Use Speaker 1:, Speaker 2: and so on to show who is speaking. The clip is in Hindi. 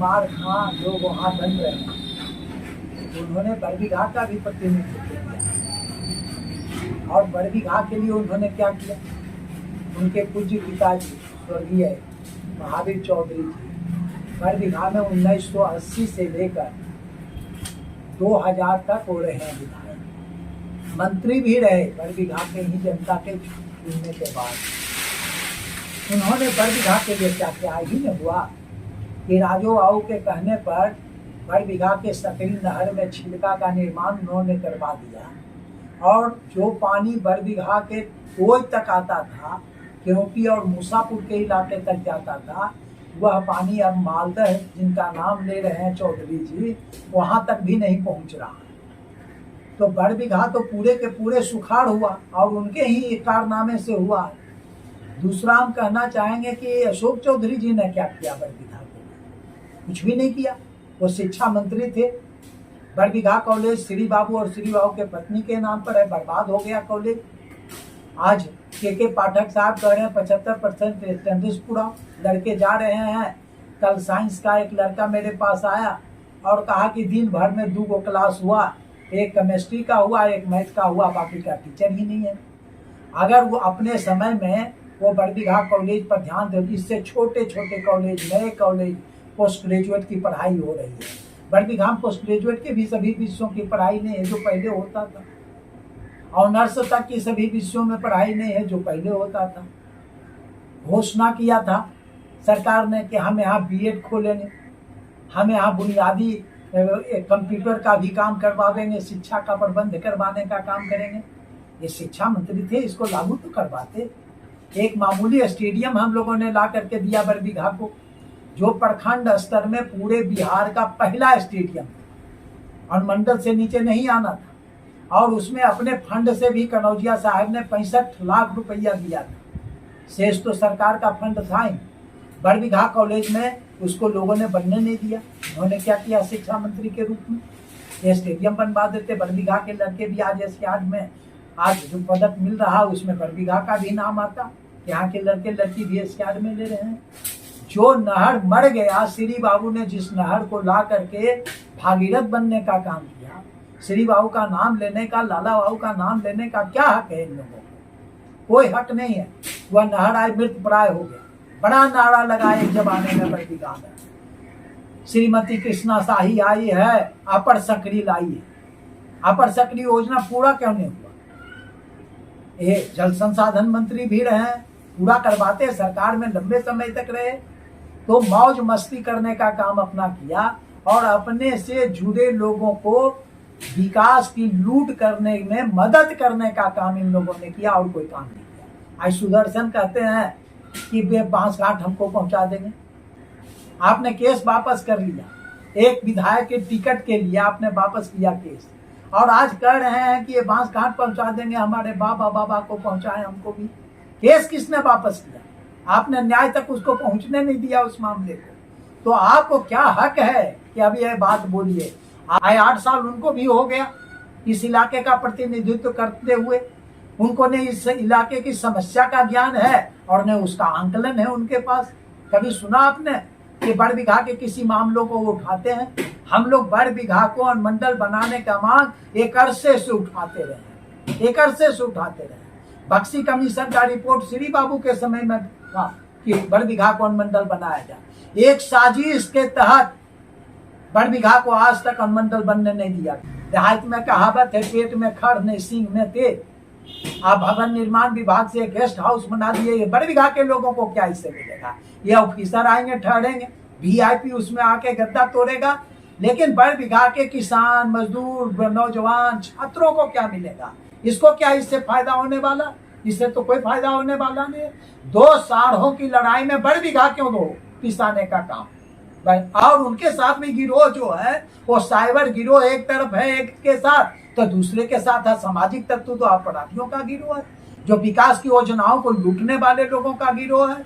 Speaker 1: कुमार खां जो वहाँ बन रहे हैं, उन्होंने बरबीघा का भी प्रतिनिधित्व किया। और बरबीघा के लिए उन्होंने क्या किया, उनके पूज्य पिताजी स्वर्गीय महावीर चौधरी जी बरबीघा में 1980 से लेकर 2000 तक हो रहे हैं विधायक, मंत्री भी रहे बरबीघा के ही जनता के चुनने के बाद। उन्होंने बरबीघा के लिए क्या किया, ही न हुआ कि राजू बाबू के कहने पर बरबीघा के सकरी नहर में छिलका का निर्माण उन्होंने करवा दिया, और जो पानी बरबीघा के कोई तक आता था, क्योंकि और मूसापुर के इलाके तक जाता था, वह पानी अब मालदह जिनका नाम ले रहे हैं चौधरी जी, वहां तक भी नहीं पहुंच रहा। तो बरबीघा तो पूरे के पूरे सुखाड़ हुआ, और उनके ही कारनामे से हुआ। दूसरा हम कहना चाहेंगे कि अशोक चौधरी जी ने क्या किया बरबीघा के लिए, कुछ भी नहीं किया। वो शिक्षा मंत्री थे। बरबीघा कॉलेज श्री बाबू और श्री बाबू के पत्नी के नाम पर है, बर्बाद हो गया कॉलेज। आज के पाठक साहब कह रहे हैं 75% अटेंडेंस पूरा, लड़के जा रहे हैं। कल साइंस का एक लड़का मेरे पास आया और कहा कि दिन भर में 2 क्लास हुआ, एक केमिस्ट्री का हुआ, एक मैथ का हुआ, बाकी का टीचर ही नहीं है। अगर वो अपने समय में वो बरबीघा कॉलेज पर ध्यान दे, इससे छोटे छोटे कॉलेज, नए कॉलेज, पोस्ट ग्रेजुएट की पढ़ाई हो रही है। बरबीघा में पोस्ट ग्रेजुएट के भी सभी विषयों की पढ़ाई नहीं है जो पहले होता था। ऑनर्स तक की सभी विषयों में पढ़ाई नहीं है जो पहले होता था। घोषणा किया था सरकार ने कि हम यहाँ बीएड खोलेंगे, हम यहाँ बुनियादी कंप्यूटर का भी काम करवा देंगे, शिक्षा का प्रबंध करवाने का काम करेंगे। ये शिक्षा मंत्री थे, इसको लागू तो करवाते। एक मामूली स्टेडियम हम लोगों ने ला करके दिया बरबीघा को, जो प्रखंड स्तर में पूरे बिहार का पहला स्टेडियम था, अनुमंडल से नीचे नहीं आना था। और उसमें अपने फंड से भी कनौजिया साहब ने 65 लाख रुपया दिया था, शेष तो सरकार का फंड था ही। बरबीघा कॉलेज में उसको लोगों ने बनने नहीं दिया। उन्होंने क्या किया, शिक्षा मंत्री के रूप में ये स्टेडियम बनवा देते। बरबीघा के लड़के भी आज एशियाड में आज जो पदक मिल रहा उसमें बरबीघा का भी नाम आता, यहाँ के लड़के लड़की भी एशियाड में ले रहे हैं। जो नहर मर गया, श्री बाबू ने जिस नहर को ला करके भागीरथ बनने का काम किया, श्री बाबू का नाम लेने का, लाला बाबू का नाम लेने का क्या हक है इन लोगों को? कोई हक नहीं है। वह नहर आज मृत प्राय हो गया। बड़ा नारा लगा एक जमाने में बरबीघा में, श्रीमती कृष्णा शाही आई है, अपर सकरी लाई है। अपर सकरी योजना पूरा क्यों नहीं हुआ? ये जल संसाधन मंत्री भी रहे, पूरा करवाते, सरकार में लंबे समय तक रहे, तो मौज मस्ती करने का काम अपना किया और अपने से जुड़े लोगों को विकास की लूट करने में मदद करने का काम इन लोगों ने किया और कोई काम नहीं किया। आज सुदर्शन कहते हैं कि वे बांसघाट हमको पहुंचा देंगे। आपने केस वापस कर लिया, एक विधायक के टिकट के लिए आपने वापस किया केस, और आज कह रहे हैं कि ये बांसघाट पहुंचा देंगे, हमारे बाबा को पहुंचाए, हमको भी। केस किसने वापस किया? आपने न्याय तक उसको पहुंचने नहीं दिया उस मामले को। तो आपको क्या हक है कि अभी यह बात बोलिए? आए 8 साल उनको भी हो गया इस इलाके का प्रतिनिधित्व करते हुए। उनको ने इस इलाके की समस्या का ज्ञान है और ने उसका आंकलन है उनके पास। कभी सुना आपने कि बरबीघा के किसी मामलों को वो उठाते हैं? हम लोग बरबीघा को अनुमंडल बनाने का मांग एक अरसे से उठाते रहे, एक अरसे से उठाते रहे। बक्सी कमीशन का रिपोर्ट श्री बाबू के समय में था कि बरबीघा को अनुमंडल बनाया जाए। एक साजिश के तहत बरबीघा को आज तक अनुमंडल बनने नहीं दिया। देहात में कहावत है, पेट में खड़ नहीं सींग में तेज। आप भवन निर्माण विभाग से गेस्ट हाउस बना दिए, ये बरबीघा के लोगों को क्या इससे मिलेगा? ये ऑफिसर आएंगे, ठहरेंगे, वीआईपी उसमें आके गद्दा तोड़ेगा, लेकिन बरबीघा के किसान, मजदूर, नौजवान, छात्रों को क्या मिलेगा? इसको क्या इससे फायदा होने वाला? इससे तो कोई फायदा होने वाला नहीं। 2 साढ़ों की लड़ाई में बरबीघा क्यों दो पिसाने का काम? और उनके साथ में गिरोह जो है वो साइबर गिरोह एक तरफ है, एक के साथ, तो दूसरे के साथ है सामाजिक तत्व, तो अपराधियों का गिरोह है, जो विकास की योजनाओं को लूटने वाले लोगों का गिरोह है।